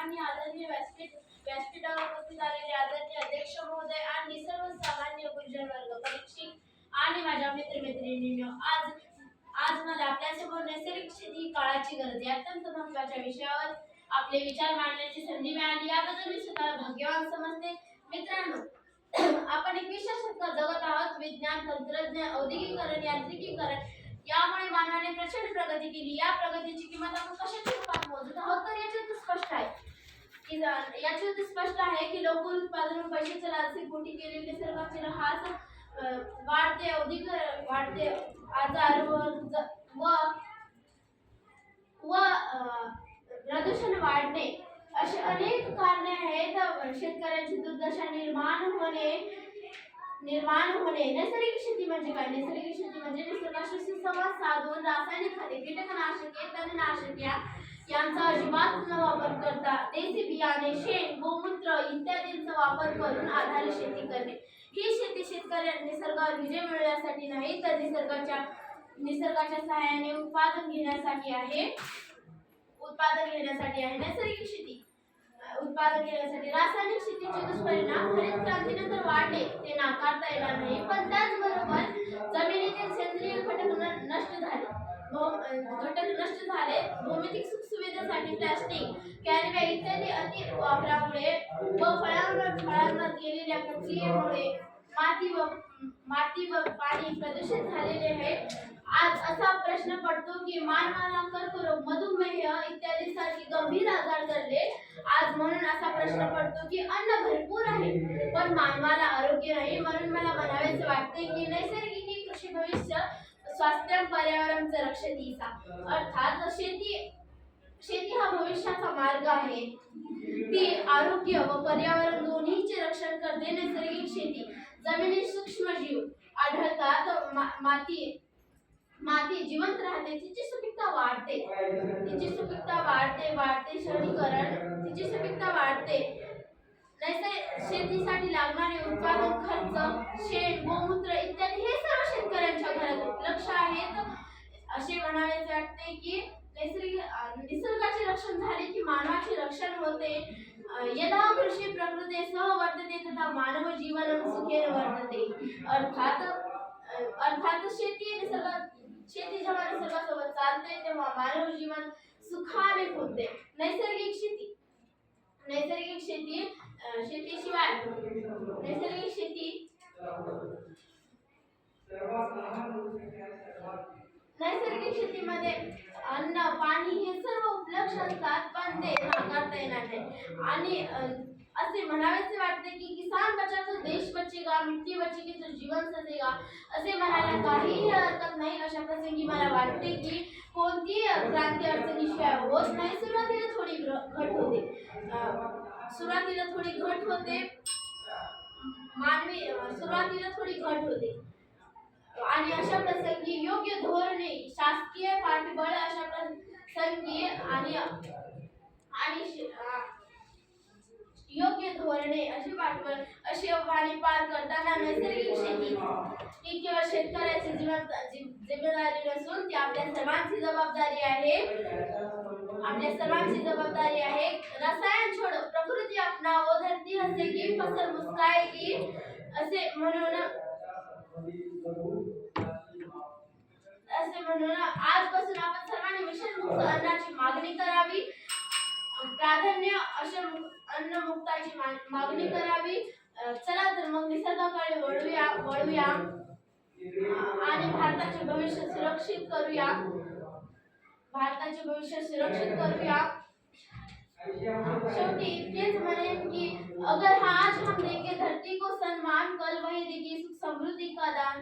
आणि आदरणीय व्यासपीठावर उपस्थित आलेले आदरणीय अध्यक्ष महोदय आणि सर्व सामान्य गुरुजन वर्ग, परीक्षक आणि माझ्या मित्रमैत्रिणींनो, आज मला आपल्यासमोर नैसर्गिक शेती ही काळाची गरज या अत्यंत महत्त्वाच्या विषयावर आपले विचार मांडण्याची संधी मिळाली, याबद्दल मी स्वतःला भाग्यवान समजते. मित्रांनो, आपण 21व्या शतकात जगत आहोत. विज्ञान, तंत्रज्ञान, औद्योगिकीकरण, यांत्रिकीकरण यामुळे मानवाने प्रचंड प्रगती केली. या प्रगतीची किंमत आपण कशाच्या रूपात मोजत आहोत, तर याच्यात स्पष्ट आहे की लवकर उत्पादन व पैशाच्या लालसेपोटी केलेले निसर्गाचे ऱ्हास, वाढते औद्योगिकरण, वाढते आजार व प्रदूषण वाढणे अशी अनेक कारणे आहेत. शेतकऱ्यांची दुर्दशा निर्माण होणे. नैसर्गिक शेती म्हणजे काय? नैसर्गिक शेती म्हणजे निसर्गाशी सुसंवाद साधून रासायनिक खते, कीटकनाशके, तणनाशके यांचा अजिबात न वापर करता देशी बियाणे, शेण, गोमूत्र इत्यादींचा वापर करून आधारित शेती करणे. ही शेती शेतकऱ्यांनी निसर्गावर विजय मिळवण्यासाठी नाही, तर निसर्गाच्या सहाय्याने उत्पादन घेण्यासाठी आहे. नैसर्गिक शेती उत्पादन घेण्यासाठी. रासायनिक शेतीचे दुष्परिणाम हरित क्रांतीनंतर वाढले ते नाकारता येणार नाही, पण त्याचबरोबर जमिनीतील सेंद्रिय घटक नष्ट झाले. भौमितिक सुखसुविधेसाठी प्लास्टिक, कॅनव्या इत्यादी अति वापरामुळे व फळांवर केलेल्या प्रक्रियेमुळे माती व पाणी प्रदूषित झालेले आहे. आज असा प्रश्न पडतो की मानवाला कर्करोग, मधुमेह इत्यादी सारखी गंभीर आजार जडले. आज म्हणून असा प्रश्न पडतो की अन्न भरपूर आहे पण मानवाला आरोग्य नाही. म्हणून मला म्हणावेसे वाटते की नैसर्गिक कृषी भविष्य स्वास्थ्य पर्यावरणाचं रक्षण ईसा. अर्थात शेती हा भविष्याचा मार्ग आहे. ती आरोग्य व पर्यावरण दोन्हीचे रक्षण करते. नैसर्गिक शेती जमिनीत सूक्ष्मजीव आढळतात, माती जिवंत राहते, तिची सुपीकता वाढते, शहरीकरण, तिची सुपीकता वाढते. शेतीसाठी लागणारे उत्पादन खर्च, शेण, गोमूत्र इत्यादी हे सर्व शेतकऱ्यांच्या घरात उपलब्ध आहेत. असे म्हणावेसे वाटते की निसर्गाचे रक्षण झाले की मानवाचे रक्षण होते. यदा कृषी प्रकृती सह वर्तते तथा मानव जीवनम सुखेन वर्तते. अर्थात शेती जेव्हा निसर्गासोबत चालते तेव्हा मानव जीवन सुखाने फुलते. नैसर्गिक शेती नैसर्गिक शेतीमध्ये अन्न, पाणी हे सर्व उपलब्ध असतात, पण ते नाकारता येणार नाही. आणि असे म्हणावेसे वाटते की किसान बचा तो देश बचेगा, मिट्टी बचेगी तो जीवन सजेगा. असे म्हणायला काहीही हरकत नाही. अशा प्रसंगी मला वाटते की कोणती क्रांती अडचणीशिवाय होत नाही. सुरुवातीला थोडी घट होते आणि अशा प्रसंगी योग्य धोरणे, शासकीय पाठबळ अशा प्रसंगी आणि अशी आव्हाने पार करताना नैसर्गिक शेती ही केवळ शेतकऱ्याची जिम्मेदारी नसून ती आपल्या सर्वांची जबाबदारी आहे. रसायन छोड़ो, प्रकृति अपनाओ, धरती हसेगी, फसल मुस्कुराएगी. असे म्हणून आजपासून आपण सर्वांनी मिशनमुक्त अन्नाची मागणी करावी. प्राधान्य अन्नमुक्ताची मागणी करावी. चला तर मग निसर्गाकडे वळूया आणि भारताचे भविष्य सुरक्षित करूया. शेवटी इतकेच म्हणेन की अगर आज हम देंगे धरती को सम्मान, कल वही देगी सुख समृद्धि का दान.